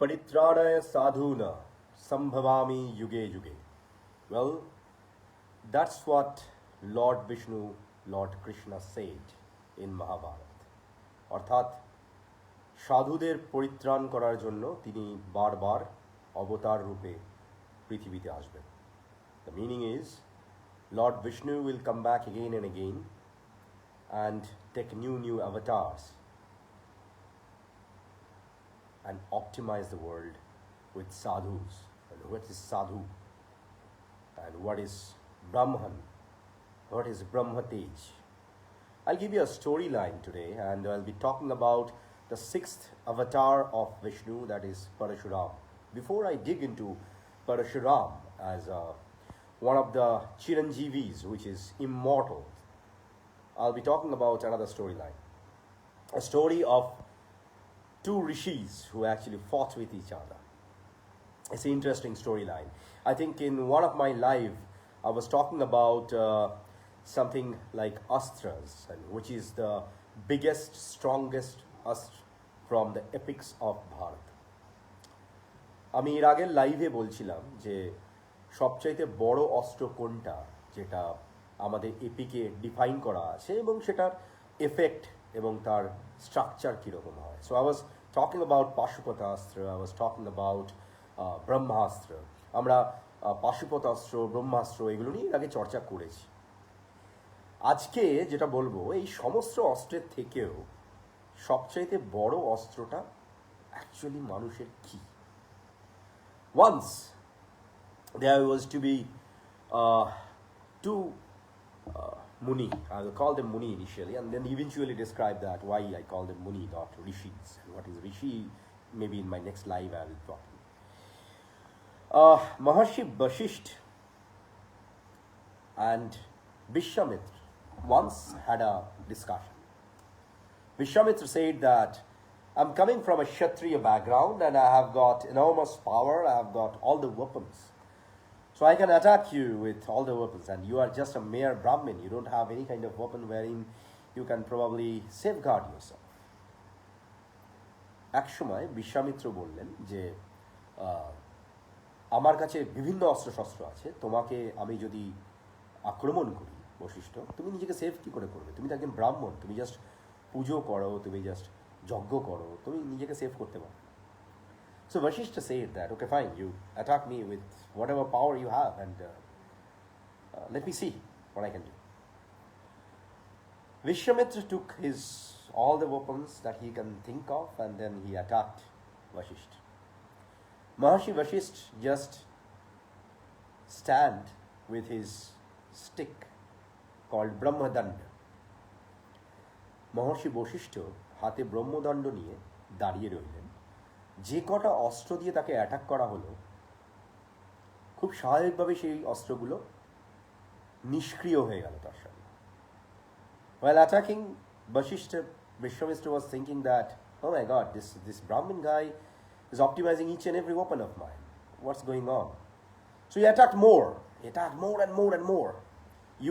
Paritranaya sadhuna sambhavami yuge yuge. Well, that's what Lord Vishnu, Lord Krishna said in Mahabharata. অর্থাৎ সাধুদের পরিত্রাণ করার জন্য তিনি বারবার অবতার রূপে পৃথিবীতে আসবেন. The meaning is Lord Vishnu will come back again and again and take new avatars and optimize the world with sadhus. And what is sadhu? And what is Brahman? What is Brahma Tej? I'll give you a storyline today, and I'll be talking about the sixth avatar of Vishnu, that is Parashuram. Before I dig into Parashuram as one of the Chiranjeevis, which is immortal, I'll be talking about another storyline. A story of two rishis who actually fought with each other. It's an interesting storyline. I think in one of my live, I was talking about something like astras, and which is the biggest, strongest astra from the epics of Bharat. আমি এর আগের লাইভে বলছিলাম যে সবচাইতে বড় অস্ত্র কোনটা, যেটা আমাদের এপিকে ডিফাইন করা আছে এবং সেটার এফেক্ট এবং তার স্ট্রাকচার কীরকম হয়. So I was talking about Pashupatastra, I was talking about Brahmastra. আমরা পাশুপতাস্ত্র, ব্রহ্মাস্ত্র এগুলো নিয়ে আগে চর্চা করেছি. আজকে যেটা বলবো, এই সমস্ত অস্ত্রের থেকেও সবচাইতে বড় অস্ত্রটা অ্যাকচুয়ালি মানুষের কি. Once there was to be two Muni. I will call them Muni initially, and then eventually describe that why I call them Muni, not Rishis. And what is Rishi? Maybe in my next live I will talk. Maharshi Vashisht and Vishwamitra once had a discussion. Vishwamitra said that I'm coming from a Kshatriya background and I have got enormous power, I have got all the weapons. So I can attack you with all the weapons, and you are just a mere Brahmin. You don't have any kind of weapon wherein you can probably safeguard yourself. এক সময় বিশ্বামিত্র বললেন যে আমার কাছে বিভিন্ন অস্ত্রশস্ত্র আছে, তোমাকে আমি যদি আক্রমণ করি বশিষ্ঠ, তুমি নিজেকে সেফ কী করে করবে? তুমি তো একজন ব্রাহ্মণ, তুমি জাস্ট পুজো করো, তুমি জাস্ট যজ্ঞ করো, তুমি নিজেকে সেফ করতে পারো. So Vashishtha said that, okay, fine, you attack me with whatever power you have, and let me see what I can do. Vishwamitra took all the weapons that he can think of, and then he attacked Vashishtha. Maharshi Vashishtha just stand with his stick called Brahmadanda. Maharshi Vashishtha হাতে ব্রহ্মদণ্ড নিয়ে দাঁড়িয়ে রইলেন. যে কটা অস্ত্র দিয়ে তাকে attack করা হলো, খুব স্বাভাবিকভাবে সেই অস্ত্রগুলো নিষ্ক্রিয় হয়ে গেল তার সামনে. While attacking Vashishtha, Vishwamitra was thinking that, oh my god, this Brahmin guy is optimizing each and every weapon of mine. What's going on? So he attacked more. He attacked more and more and more.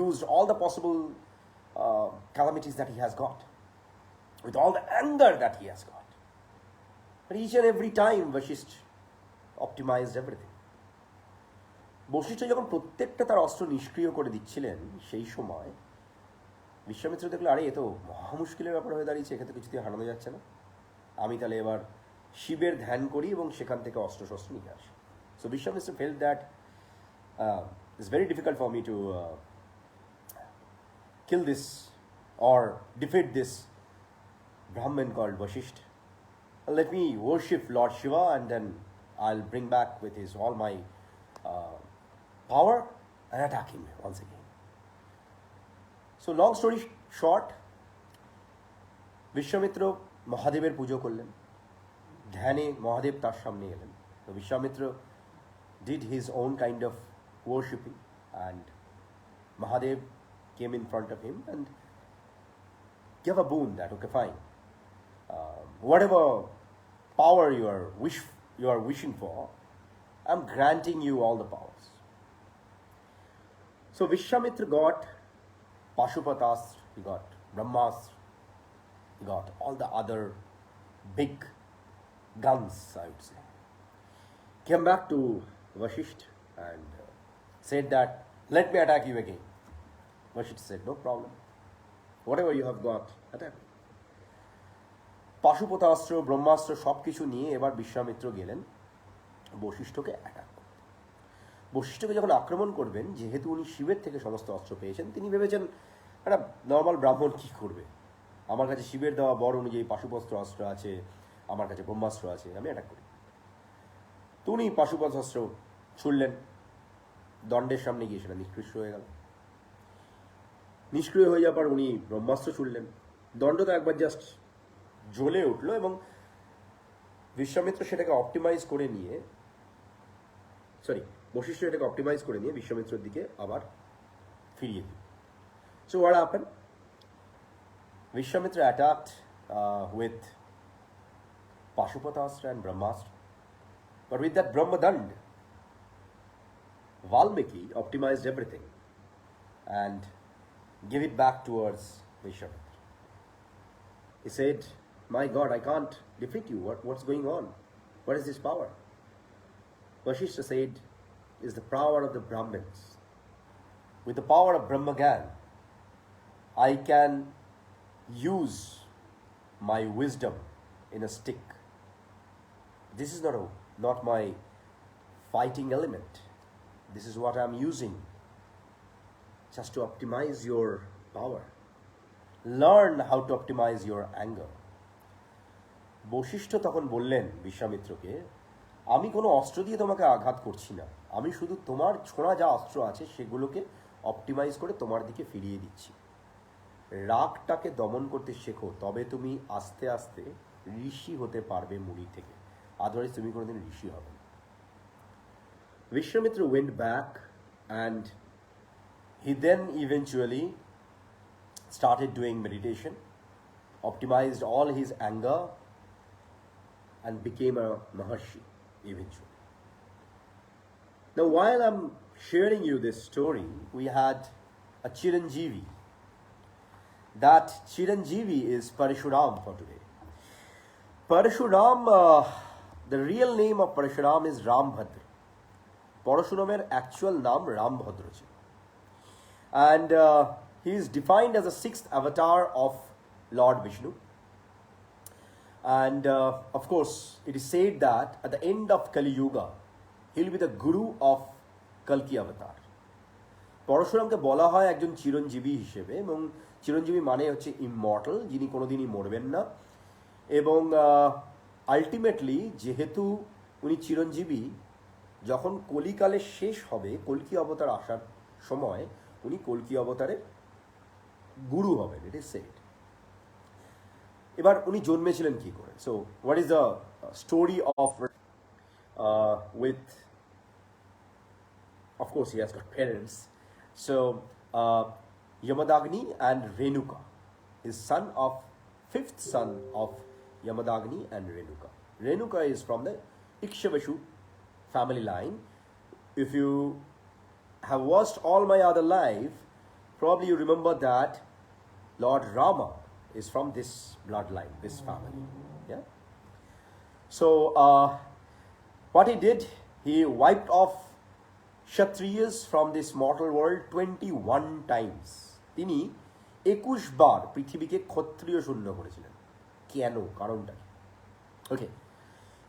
Used all the possible calamities that he has got, with all the anger that he has got. But each and every time Vashishtha optimized everything. Vashishtha যখন প্রত্যেকটা তার অস্ত্র নিষ্ক্রিয় করে দিচ্ছিলেন, সেই সময় বিশ্বামিত্র দেখলো, আরে এ তো মহা মুশকিলের ব্যাপার হয়ে দাঁড়িয়েছে, এখানে তো কিছুতেই হারানো যাচ্ছে না, আমি তাহলে এবার শিবের ধ্যান করি এবং সেখান থেকে অস্ত্রশস্ত্র নিয়ে আসি. So Vishwamitra felt that it's very difficult for me two kill this or defeat this Brahmin called Vashishtha. Let me worship Lord Shiva, and then I'll bring back with all my power and attack him once again. So long story short, Vishwamitra Mahadever pujo করলেন, ধ্যানে মহাদেব তার সামনে এলেন. So Vishwamitra did his own kind of worshipping, and Mahadev came in front of him and gave a boon that, okay, fine, whatever power you are wishing for, I'm granting you all the powers. So Vishwamitra got Pashupatastra, he got Brahmastra, he got all the other big guns, I would say. came back to Vashisht and said that, let me attack you again. Vashisht said, no problem. Whatever you have got, attack me. পাশুপতাস্ত্র ব্রহ্মাস্ত্র সব কিছু নিয়ে এবার বিশ্বামিত্র গেলেন বশিষ্ঠকে attack করতে। বশিষ্ঠকে যখন আক্রমণ করবেন, যেহেতু উনি শিবের থেকে সমস্ত অস্ত্র পেয়েছেন, তিনি ভেবেছেন একটা নর্মাল ব্রাহ্মণ কী করবে, আমার কাছে শিবের দেওয়া বর অনুযায়ী পাশুপস্ত্র অস্ত্র আছে, আমার কাছে ব্রহ্মাস্ত্র আছে, আমি অ্যাটাক করি। তো উনি পাশুপতাস্ত্র ছুড়লেন, দণ্ডের সামনে গিয়ে সেটা নিষ্ক্রিয় হয়ে গেল। নিষ্ক্রিয় হয়ে যাওয়ার পর উনি ব্রহ্মাস্ত্র ছুড়লেন, দণ্ড তো একবার জাস্ট জ্বলে উঠলো এবং বিশ্বামিত্র সেটাকে অপটিমাইজ করে নিয়ে বশিষ্ঠ এটাকে অপটিমাইজ করে নিয়ে বিশ্বামিত্রের দিকে আবার ফিরিয়ে দিল। So what happened? Vishwamitra attacked with Pashupatastra and Brahmastra. But with that Brahmadand, Valmiki optimized everything and gave it back towards Vishwamitra. He said, my God, I can't defeat you. What's going on? What is this power? Vashishtha said, is the power of the Brahmins. With the power of Brahmagan, I can use my wisdom in a stick. This is not my fighting element. This is what I'm using just to optimize your power. Learn how to optimize your anger. Vashishtha তখন বললেন বিশ্বামিত্রকে, আমি কোনো অস্ত্র দিয়ে তোমাকে আঘাত করছি না, আমি শুধু তোমার ছোঁড়া যা অস্ত্র আছে সেগুলোকে অপটিমাইজ করে তোমার দিকে ফিরিয়ে দিচ্ছি। রাগটাকে দমন করতে শেখো, তবে তুমি আস্তে আস্তে ঋষি হতে পারবে মুনি থেকে, আদারওয়াইজ তুমি কোনোদিন ঋষি হবে না। Vishwamitra went back and he then eventually started doing meditation, optimized all his anger and became a Maharshi eventually. Now while I'm sharing you this story, we had a Chiranjeevi. That Chiranjeevi is Parashuram for today. Parashuram, the real name of Parashuram is Rambhadra. Parashuram's actual name Rambhadra. And he is defined as the sixth avatar of Lord Vishnu. And of course, it is said that at the end of Kali Yuga, he will be the guru of Kalki avatar. পরশুরামকে বলা হয় একজন চিরঞ্জীবী হিসেবে, এবং চিরঞ্জীবী মানে হচ্ছে immortal, যিনি কোনোদিনই মরবেন না। এবং আলটিমেটলি যেহেতু উনি চিরঞ্জীবী, যখন কলিকালে শেষ হবে, কল্কি অবতার আসার সময় উনি কল্কি অবতারের গুরু হবেন, ইট ইজ সেড। এবার উনি জন্মেছিলেন কি করে? So what is the story of with, of course he has got parents. So Yamadagni and Renuka, his fifth son of Yamadagni and Renuka. Renuka is from the Ikshvashu family line. If you have watched all my other life, probably you remember that Lord Rama is from this bloodline, this family. Yeah. So what he did, he wiped off Kshatriyas from this mortal world 21 times. তিনি 21 বার পৃথিবীকে ক্ষত্রিয় শূন্য করেছিলেন। কেন? কারণটা কি? Okay,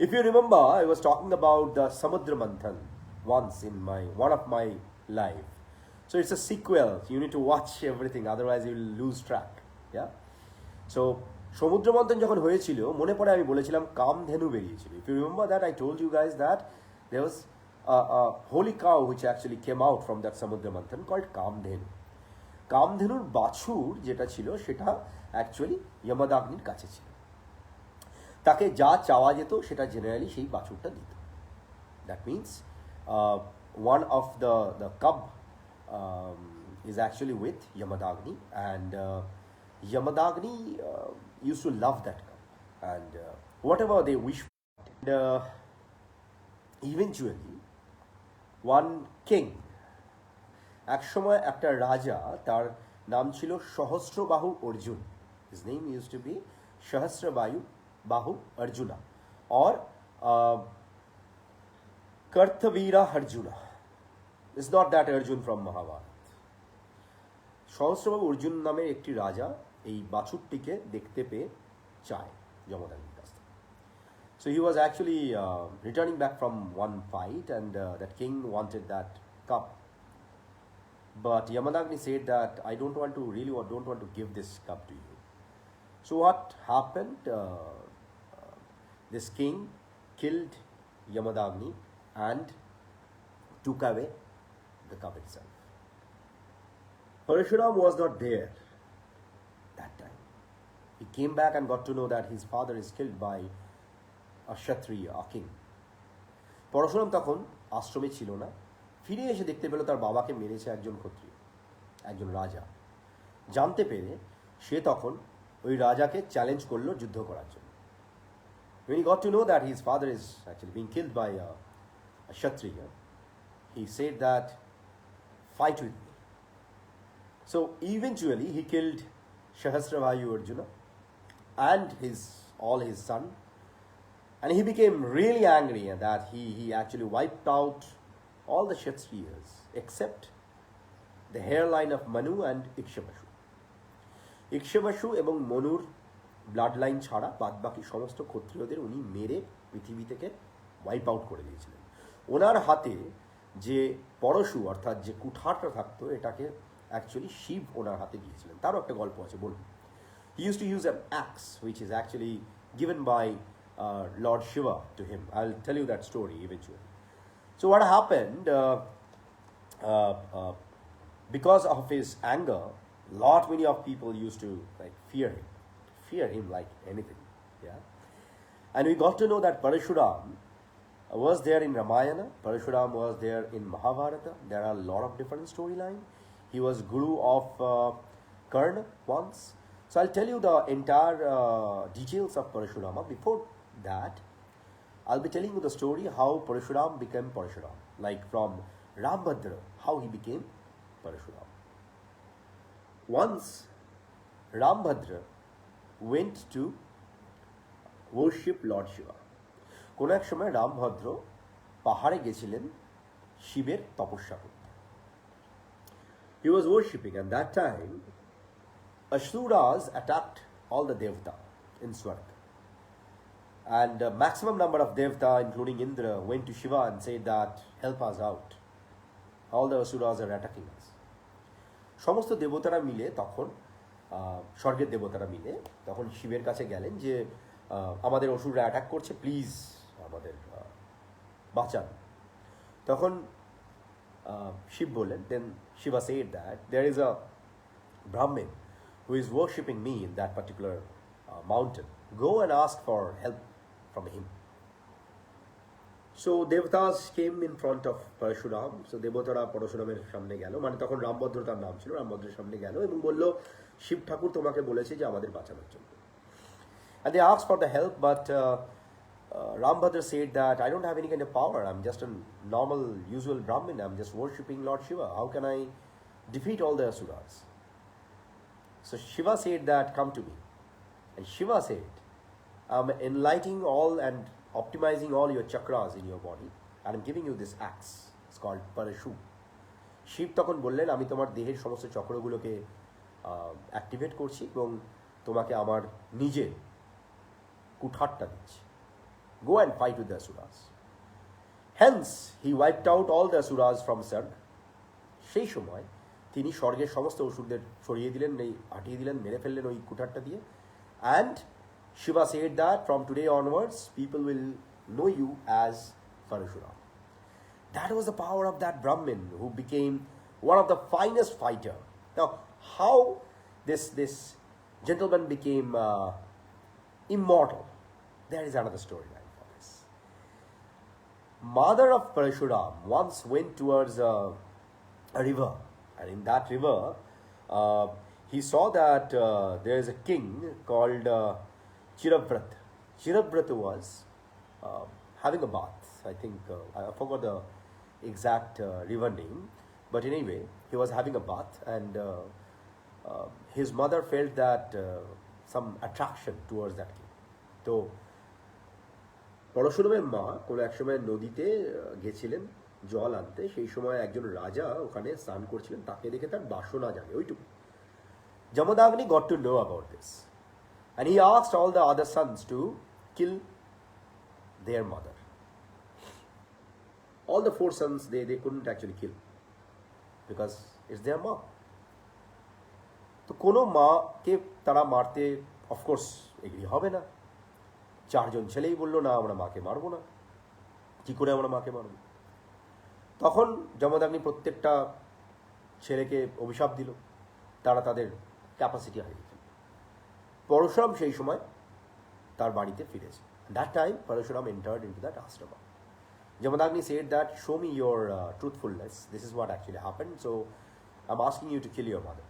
if you remember, I was talking about the Samudra Manthan once in one of my life. So it's a sequel. You need to watch everything, otherwise you will lose track. Yeah. So সমুদ্র মন্থন যখন হয়েছিল, মনে পড়ে আমি বলেছিলাম কামধেনু বেরিয়েছিল। If you remember that, I told you guys that there was a holy cow which actually came out from that Samudra Manthan called Kamdhenu. কামধেনুর বাছুর যেটা ছিল সেটা অ্যাকচুয়ালি যমদাগ্নির কাছে ছিল। তাকে যা চাওয়া যেত সেটা জেনারেলি সেই বাছুরটা দিত। That means one of the cub is actually with Yamadagni, and Yamadagni used to love that cub, and whatever they wish for. And eventually one king, এক সময় একটা রাজা, তার নাম ছিল সহস্রবাহু Arjun. His name used to be Sahasrabahu Arjuna, or Karthavira Arjuna. It's not that Arjun from Mahabharata. সহস্রবাবু Arjun নামের একটি রাজা এই বাছুরটিকে দেখতে পেয়ে চায় যমদাগ্নির কাছ থেকে। So he was actually returning back from one fight, and that king wanted that cup. But Yamadagni said that I don't want to give this cup to you. So what happened? This king killed Yamadagni and took away the cup itself. Parashuram was not there that time. He came back and got to know that his father is killed by a Kshatriya, a king. Parashuram তখন আশ্রমে ছিল না, ফিরে এসে দেখতে পেল তার বাবাকে মেরেছে একজন ক্ষত্রিয়, একজন রাজা। জানতে পেরে সে তখন ওই রাজাকে চ্যালেঞ্জ করলো যুদ্ধ করার জন্য। When he got to know that his father is actually being killed by a Kshatriya, he said that, fight with me. So eventually he killed Sahasravayu Arjuna and all his son, and he became really angry that he actually wiped out all the Kshatriyas except the hairline of Manu and Ikshvashu. Ikshvashu এবং মনুর blood line ছাড়া বাদবাকি সমস্ত ক্ষত্রিয়দের উনি মেরে পৃথিবী থেকে wipe out করে দিয়েছিলেন। ওনার হাতে যে পরশু অর্থাৎ যে কুঠারটা থাকতো এটাকে অ্যাকচুয়ালি শিব ওনার হাতে দিয়েছিলেন। তারও একটা গল্প আছে, বলুন। He used to use an axe which is actually given by Lord Shiva to him. I'll tell you that story eventually. So what happened, because of his anger, lot many of people used to fear him like anything, yeah. And we got to know that Parashuram was there in Ramayana, Parashuram was there in Mahabharata. There are a lot of different storylines. He was guru of Karna once. So I'll tell you the entire details of Parashurama. Before that, I'll be telling you the story how Parashuram became Parashuram, like from Rambhadra, how he became Parashuram. Once Rambhadra went to worship Lord Shiva. কোন এক সময় রামভদ্র পাহাড়ে গেছিলেন শিবের তপস্যা করতে। He was worshipping, and that time Asuras attacked all the Devta in Swarga. And a maximum number of Devta, including Indra, went to Shiva and said that, help us out. All the Asuras are attacking us. সমস্ত দেবতারা মিলে তখন স্বর্গের দেবতারা মিলে তখন শিবের কাছে গেলেন যে আমাদের অসুররা অ্যাটাক করছে, প্লিজ আমাদের বাঁচান। তখন শিব বললেন, then Shiva said that there is a Brahmin who is worshipping me in that particular mountain. Go and ask for help from him. So Devatas came in front of Parashuram. So দেবতারা পরশুরামের সামনে গেল, মানে তখন রামভদ্র তার নাম ছিল, রামভদ্রের সামনে গেল এবং বলল, শিব ঠাকুর তোমাকে বলেছে যে আমাদের বাঁচানোর জন্য। And they asked for the help, but Rambhadra said that I don't have any kind of power. I'm just a normal, usual Brahmin. I'm just worshipping Lord Shiva. How can I defeat all the Asuras? So Shiva said that, come to me. And Shiva said, I'm enlightening all and optimizing all your chakras in your body, and I'm giving you this axe. It's called Parashu. Shiva তখন বললেন, আমি তোমার দেহের সমস্ত চক্রগুলোকে activate করছি এবং তোমাকে আমার নিজের কুঠারটা দিচ্ছি। Go and fight with the Asuras. Hence, he wiped out all the Asuras from Sarg. সেই সময় তিনি স্বর্গের সমস্ত অসুরদের সরিয়ে দিলেন, হাঁটিয়ে দিলেন, মেরে ফেললেন ওই কুঠারটা দিয়ে। And Shiva said that from today onwards, people will know you as Parashuram. That was the power of that Brahmin who became one of the finest fighter. Now, how this gentleman became immortal? There is another storyline for this. Mother of Parashuram once went towards a river, and in that river, he saw that there is a king called Chiravrata. Chiravrata was having a bath. I think I forgot the exact river name, but anyway, he was having a bath, and his mother felt that some attraction towards that king. So পরশুরামের মা কোনো এক সময় নদীতে গেছিলেন জল আনতে, সেই সময় একজন রাজা ওখানে স্নান করছিলেন, তাকে দেখে তার বাসনা জাগে, ওইটুকু। Jamadagni got to know about this, and he asked all the other sons to kill their mother. All the 4 sons, they couldn't actually kill because it's their mom. তো কোনো মাকে তারা মারতে অফকোর্স এগ্রি হবে না। 4 জন ছেলেই বললো না, আমরা মাকে মারবো না, কি করে আমরা মাকে মারব? তখন জমদগ্নি প্রত্যেকটা ছেলেকে অভিশাপ দিল, তারা তাদের ক্যাপাসিটি হারিয়ে ফেলল। পরশুরাম সেই সময় তার বাড়িতে ফিরেছে। That time Parashuram entered into that ashrama. Jamadagni said that, show me your truthfulness, this is what actually happened, so I'm asking you to kill your mother.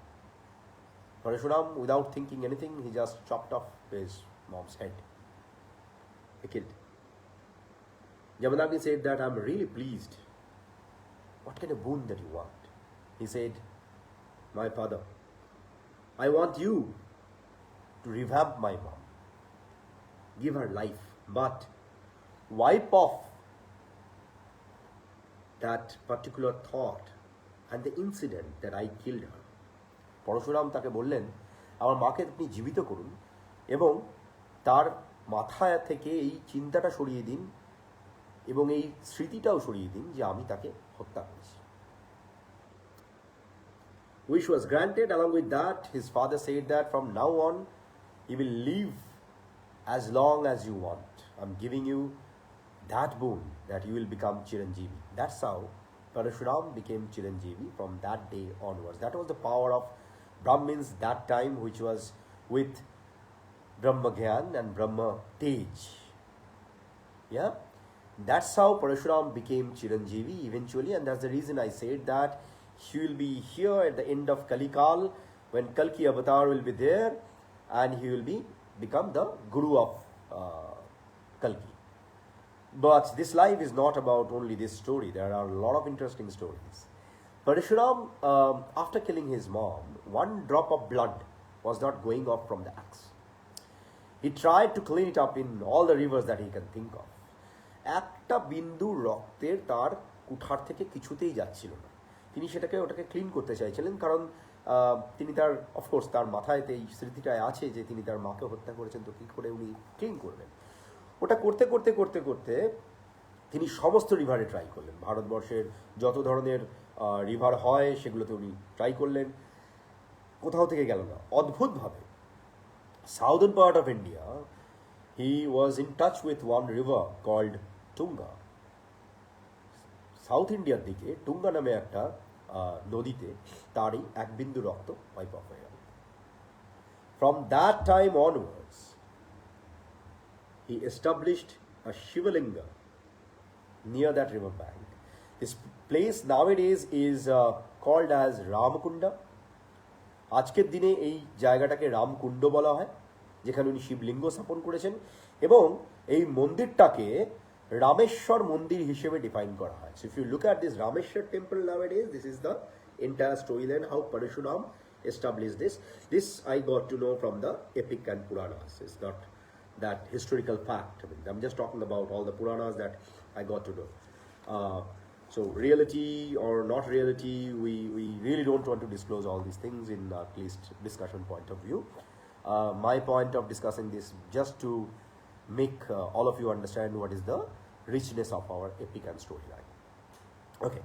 Parashuram, without thinking anything, he just chopped off his mom's head. He killed. Jamadagni said that, I'm really pleased. What kind of boon that you want? He said, my father, I want you to revamp my mom, give her life, but wipe off that particular thought and the incident that I killed her. Parashuram তাকে বললেন, আমার মাকে আপনি জীবিত করুন এবং তার মাথা থেকে এই চিন্তাটা সরিয়ে দিন এবং এই স্মৃতিটাও সরিয়ে দিন যে আমি তাকে হত্যা করেছি। Wish was granted. Along with that, his father said that from now on, he will live as long as you want. I'm giving you that boon that you will become Chiranjeevi. That's how Parashuram became Chiranjeevi from that day onwards. That was the power of Brahmins that time, which was with Brahma Gyan and Brahma Tej. Yeah? That's how Parashuram became Chiranjeevi eventually, and that's the reason I said that he will be here at the end of Kalikal, when Kalki avatar will be there, and he will become the guru of Kalki. But this life is not about only this story. There are a lot of interesting stories. Parashuram, after killing his mom, 1 drop of blood was not going off from the axe. He tried to clean it up in all the rivers that he can think of. একটা বিন্দু রক্তের তার কুঠার থেকে কিছুতেই যাচ্ছিল না। তিনি ওটাকে ক্লিন করতে চাইছিলেন, কারণ তিনি তার অফকোর্স তার মাথায় এই স্মৃতিটায় আছে যে তিনি তার মাকে হত্যা করেছেন, তো কী করে উনি ক্লিন করবেন? ওটা করতে করতে করতে করতে তিনি সমস্ত রিভারে ট্রাই করলেন। ভারতবর্ষের যত ধরনের রিভার হয় সেগুলোতে উনি ট্রাই করলেন, কোথাও থেকে গেল না। অদ্ভুতভাবে southern part of India, he was in touch with one river called Tunga. South ইন্ডিয়ার দিকে টুঙ্গা নামে একটা নদীতে তারই 1 বিন্দু রক্ত ওয়াইপ অফ হয়ে গেল। From that time onwards he established a Shivalinga near that river bank. This place nowadays is called as Ramakunda. আজকের দিনে এই জায়গাটাকে রামকুণ্ড বলা হয়, যেখানে উনি শিবলিঙ্গ স্থাপন করেছেন, এবং এই মন্দিরটাকে রামেশ্বর মন্দির হিসেবে ডিফাইন করা হয়। So if you look at this Rameshwar temple nowadays, this is the entire storyline how Parashuram established this. This I got to know from the Epic and Puranas. It's not that historical fact. I mean, I'm just talking about all the Puranas that I got to know. So reality or not reality, we really don't want to disclose all these things in at least discussion point of view. My point of discussing this just to make all of you understand what is the richness of our epic and storyline. Okay,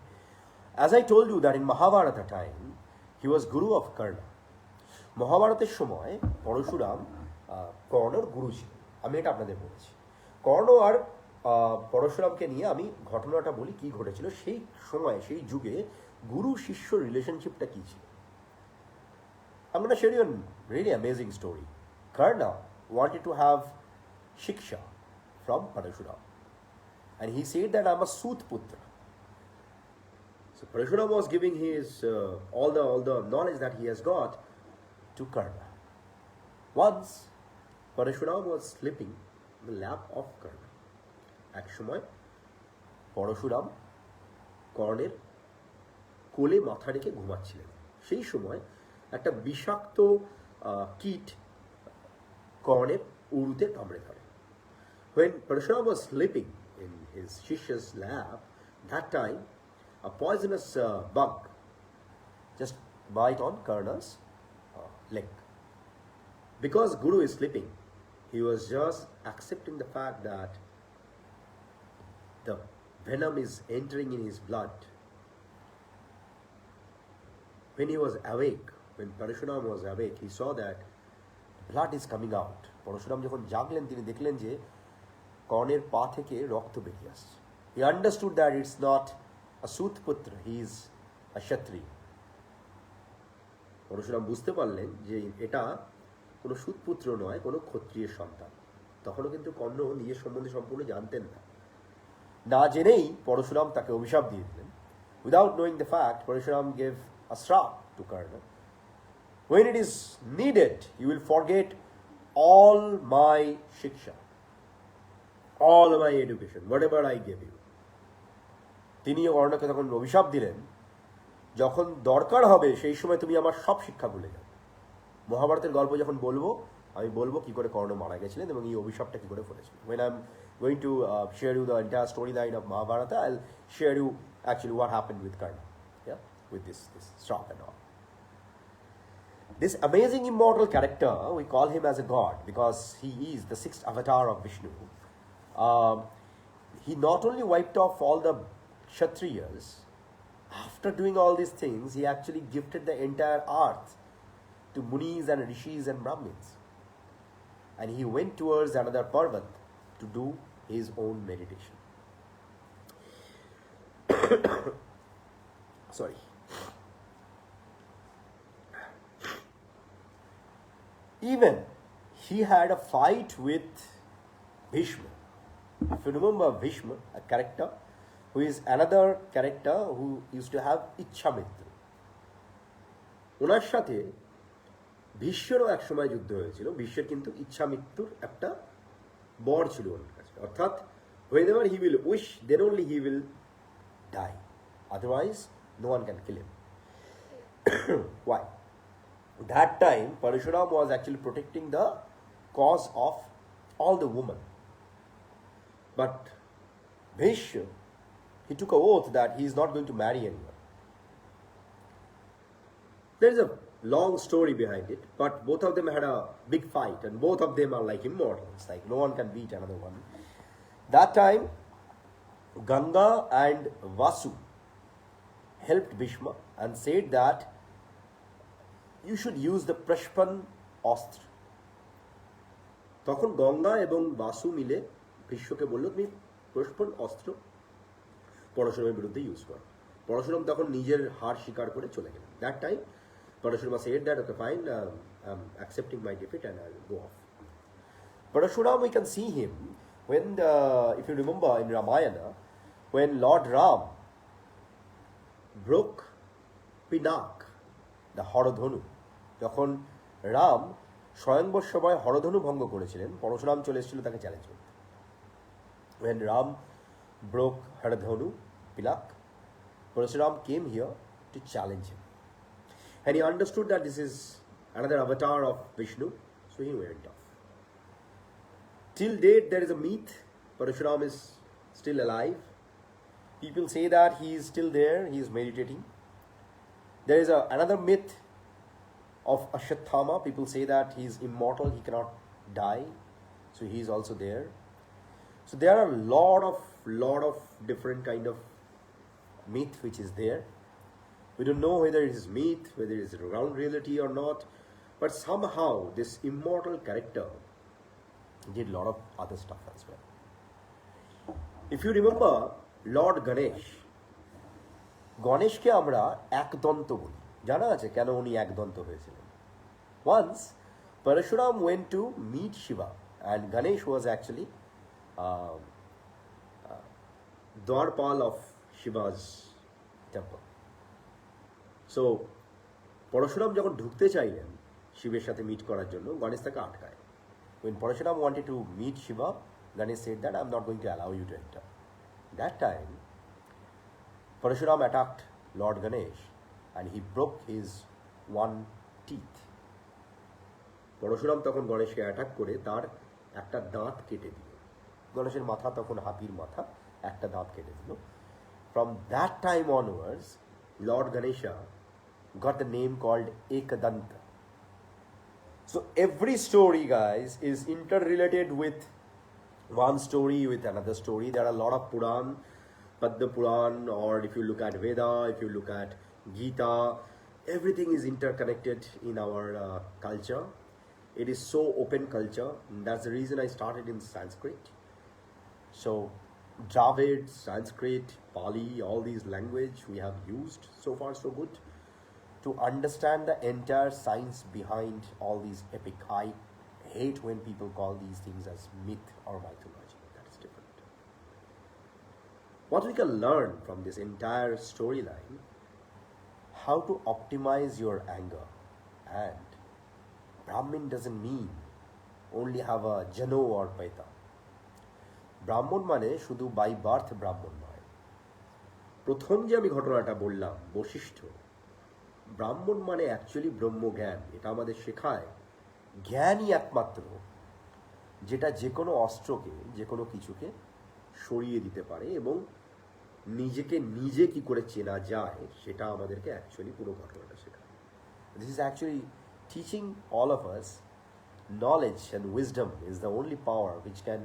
as I told you that in Mahabharata time, he was guru of Karna. মহাভারতের সময় পরশুরাম কর্ণর গুরু ছিল। আমি এটা আপনাদের বলেছি। কর্ণ আর পরশুরামকে নিয়ে আমি ঘটনাটা বলি, কি ঘটেছিল সেই সময়, সেই যুগে গুরু শিষ্য রিলেশনশিপটা কী ছিল। I'm going to share you a really amazing story. Karna wanted to have shiksha from Parashuram, and he said that I'm a Sut Putra. So Parashuram was giving his all the knowledge that he has got to Karna. Once Parashuram was sleeping in the lap of Karna. এক সময় পরশুরাম কর্ণের কোলে মাথা রেখে ঘুমাচ্ছিলেন। সেই সময় একটা বিষাক্ত কীট কর্ণের উরুতে কামড়ে ধরে। When Parashuram was sleeping in his Shishya's lap, that time a poisonous bug just bite on Karna's leg. Because Guru is sleeping, he was just accepting the fact that the venom is entering in his blood. When he was awake, when Parashuram was awake, he saw that blood is coming out. Parashuram যখন জাগলেন তিনি দেখলেন যে কর্ণের পা থেকে রক্ত বেরিয়ে আসছে. He understood that it's not a Sutputra, he is a Kshatriya. Parashuram বুঝতে পারলেন যে এটা কোনো সুতপুত্র নয়, কোনো ক্ষত্রিয়ের সন্তান. তখনও কিন্তু কর্ণ নিজের সম্বন্ধে সম্পূর্ণ জানতেন না. না জেনেই পরশুরাম তাকে অভিশাপ দিয়ে দিলেন. Without knowing the fact, Parashuram gave a shrap to Karna. When it is needed, you will forget all my shiksha, all my education, whatever I gave you. তিনি কর্ণকে তখন অভিশাপ দিলেন, যখন দরকার হবে সেই সময় তুমি আমার সব শিক্ষা ভুলে যাবে. মহাভারতের গল্প যখন বলবো, আমি বলবো কি করে কর্ণ মারা গেছিলেন এবং এই অভিশাপটা কি করে ফলেছিল. When I'm going to share you the entire storyline of Mahabharata, I'll share you actually what happened with Karna, yeah, with this shrap and all. This amazing immortal character, we call him as a god because he is the sixth avatar of Vishnu. He not only wiped off all the Kshatriyas, after doing all these things, he actually gifted the entire earth to Munis and Rishis and Brahmins. And he went towards another Parvat to do his own meditation. Sorry. Even he had a fight with Bhishma. If you remember Bhishma, a character who is another character who used to have Ichamitra. ওনার সাথে ভীষ্মেরও এক সময় যুদ্ধ হয়েছিল. ভীষ্মের কিন্তু ইচ্ছামৃত্যুর একটা বর ছিল ওনার কাছে. অর্থাৎ whenever he will wish, then only he will die. Otherwise, no one can kill him. Why? That time, Parashuram was actually protecting the cause of all the women. But Bhishma, he took an oath that he is not going to marry anyone. There is a long story behind it, but both of them had a big fight and both of them are like immortals, like no one can beat another one. That time, Ganga and Vasu helped Bhishma and said that you should use the Prashpan Astra. তখন গঙ্গা এবং বাসু মিলে ভীষ্মকে বলল, তুমি প্রশপন অস্ত্র পরশুরামের বিরুদ্ধে use করো. পরশুরাম তখন নিজের হার স্বীকার করে চলে গেলেন. That time, Parashuram said that, okay, fine, I'm accepting my defeat and I'll go off. Parashuram, we can see him when, if you remember in Ramayana, when Lord Ram broke Pinak, the Haradhanu. যখন রাম স্বয়ংবর সভায় হরধনু ভঙ্গ করেছিলেন, পরশুরাম চলে এসেছিল তাকে challenge করতে. When Ram broke Haradhanu, Pilak, Parashuram came here to challenge him. And he understood that this is another avatar of Vishnu, so he went off. Till date, there is a myth, Parashuram is still alive. People say that he is still there, he is meditating. There is another myth of Ashwathama. People say that he is immortal, he cannot die, so he is also there. So there are a lot of different kind of myth which is there. We don't know whether it is myth, whether it is ground reality or not, but somehow this immortal character did a lot of other stuff as well. If you remember Lord Ganesh, গণেশকে আমরা একদন্ত বলি. জানা আছে কেন উনি একদন্ত হয়েছিলেন? Once Parashuram went to meet Shiva and Ganesh was actually Dwarpal of Shiva's temple. So Parashuram যখন ঢুকতে চাইলেন শিবের সাথে মিট করার জন্য, গণেশ তাকে আটকায়. When Parashuram wanted to meet Shiva, Ganesh said that I'm not going to allow you to enter. That time Parashuram attacked Lord Ganesh and he broke his one teeth. Parashuram তখন গণেশকে অ্যাটাক করে তার একটা দাঁত কেটে দিল. গণেশের মাথা তখন হাতির মাথা, একটা দাঁত কেটে দিল। From that time onwards, Lord Ganesha got the name called Ekadanta. So every story, guys, is interrelated with one story with another story. There are a lot of Puran, Padma Puran, or if you look at Veda, if you look at Gita, everything is interconnected in our culture. It is so open culture. And that's the reason I started in Sanskrit. So Dravid, Sanskrit, Pali, all these language we have used. So far so good to understand the entire science behind all these epic. I hate when people call these things as myth or mythology. That is different. What we can learn from this entire storyline, how to optimize your anger. And Brahmin doesn't mean only have a Jano or Paita. ব্রাহ্মণ মানে শুধু by birth ব্রাহ্মণ নয়। প্রথম যে আমি ঘটনাটা বললাম বশিষ্ঠ, ব্রাহ্মণ মানে অ্যাকচুয়ালি ব্রহ্মজ্ঞান। এটা আমাদের শেখায় জ্ঞানই একমাত্র যেটা যে কোনো অস্ত্রকে, যে কোনো কিছুকে সরিয়ে দিতে পারে, এবং নিজেকে নিজে কি করে চেনা যায় সেটা আমাদেরকে অ্যাকচুয়ালি পুরো ঘটনাটা শেখায়। This is actually teaching all of us knowledge and wisdom is the only power which can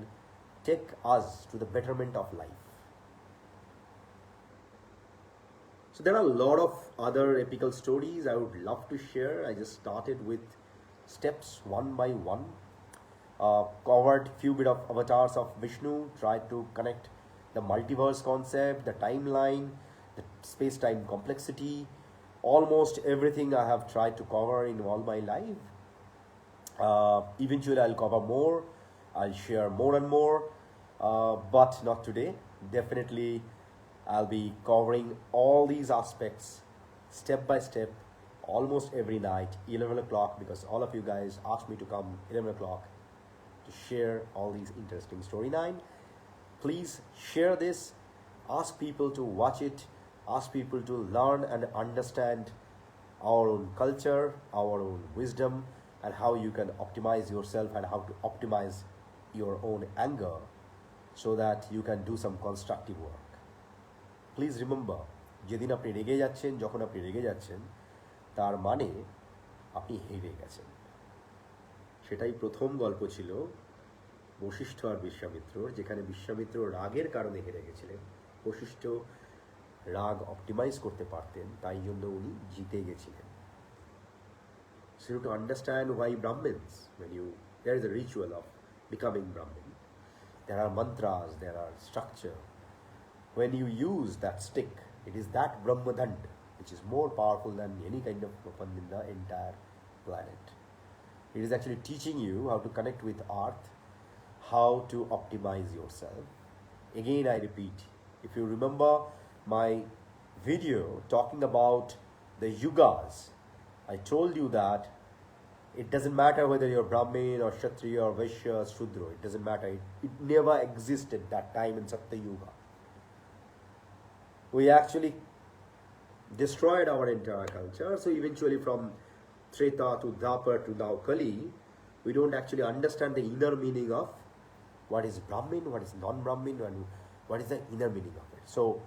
take us to the betterment of life. So there are a lot of other epical stories I would love to share. I just started with steps one by one, covered few bit of avatars of Vishnu, tried to connect the multiverse concept, the timeline, the space-time complexity, almost everything I have tried to cover in all my life. Eventually I'll cover more, I'll share more and more, but not today. Definitely I'll be covering all these aspects step by step, almost every night, 11 o'clock, because all of you guys asked me to come 11 o'clock to share all these interesting storyline. Please share this, ask people to watch it, ask people to learn and understand our own culture, our own wisdom, and how you can optimize yourself and how to optimize your own anger so that you can do some constructive work. Please remember, যেদিন আপনি রেগে যাচ্ছেন, যখন আপনি রেগে যাচ্ছেন, তার মানে আপনি হেরে গেছেন। সেটাই প্রথম গল্প ছিল বশিষ্ঠ আর বিশ্বামিত্রর, যেখানে বিশ্বামিত্র রাগের কারণে হেরে গেছিলেন। বশিষ্ঠ রাগ অপটিমাইজ করতে পারতেন, তাই জন্য উনি জিতে গেছিলেন। So you to understand why Brahmins, there is a ritual of becoming Brahmin. There are mantras, there are structure. When you use that stick, it is that Brahmadand which is more powerful than any kind of weapon in the entire planet. It is actually teaching you how to connect with earth, how to optimize yourself. Again, I repeat, if you remember my video talking about the yugas, I told you that it doesn't matter whether you're Brahmin or Kshatriya or Vaishya or Shudra, it doesn't matter. It never existed that time in Satya Yuga. We actually destroyed our entire culture. So eventually from Treta to Dwapar to now Kali, we don't actually understand the inner meaning of what is Brahmin, what is non-Brahmin, and what is the inner meaning of it. So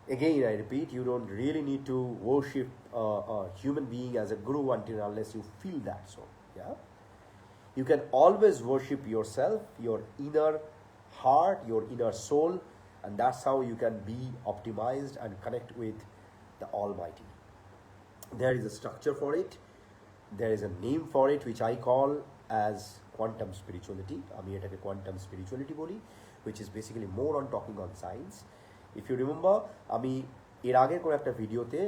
again, I repeat, you don't really need to worship a human being as a guru until unless you feel that so. Yeah, you can always worship yourself, your inner heart, your inner soul, and that's how you can be optimized and connect with the Almighty. There is a structure for it. There is a name for it which I call as quantum spirituality. আমি এটাকে quantum spirituality বলি, which is basically more on talking on science. If you remember, আমি এর আগের কোনো একটা ভিডিওতে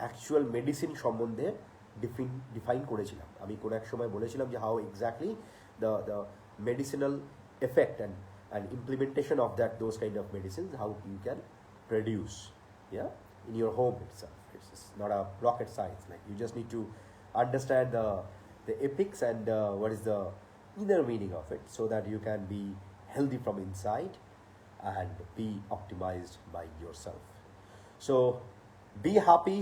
actual medicine সম্বন্ধে ডিফাইন করেছিলাম। আমি কোনো এক সময় বলেছিলাম যে how exactly the medicinal effect and implementation of those kind of medicines, how you can produce, in your home itself. It's not a rocket science. Like, you just need to understand the epics and what is the inner meaning of it, so that you can be healthy from inside and be optimized by yourself. So be happy,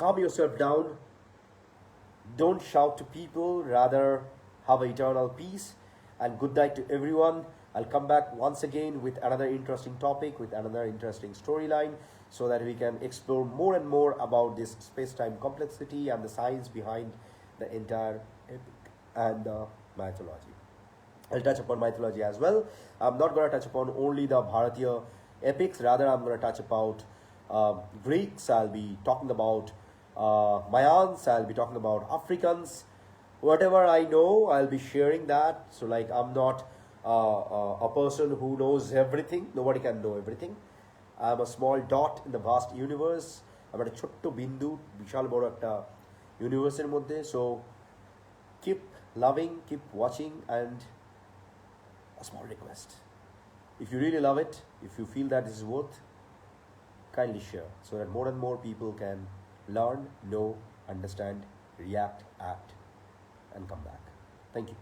calm yourself down, don't shout to people, rather have eternal peace and good night to everyone. I'll come back once again with another interesting topic, with another interesting storyline, so that we can explore more and more about this space-time complexity and the science behind the entire epic and mythology. I'll touch upon mythology as well. I'm not going to touch upon only the Bharatiya epics, rather I'm going to touch about Greeks, I'll be talking about Mayans, I'll be talking about Africans. Whatever I know, I'll be sharing that. So like, I'm not a person who knows everything. Nobody can know everything. I'm a small dot in the vast universe. I'm a chotto bindu, bishal boro ekta universe er moddhe. So keep loving, keep watching, and a small request. If you really love it, if you feel that this is worth, kindly share so that more and more people can learn, know, understand, react, act, and come back. Thank you.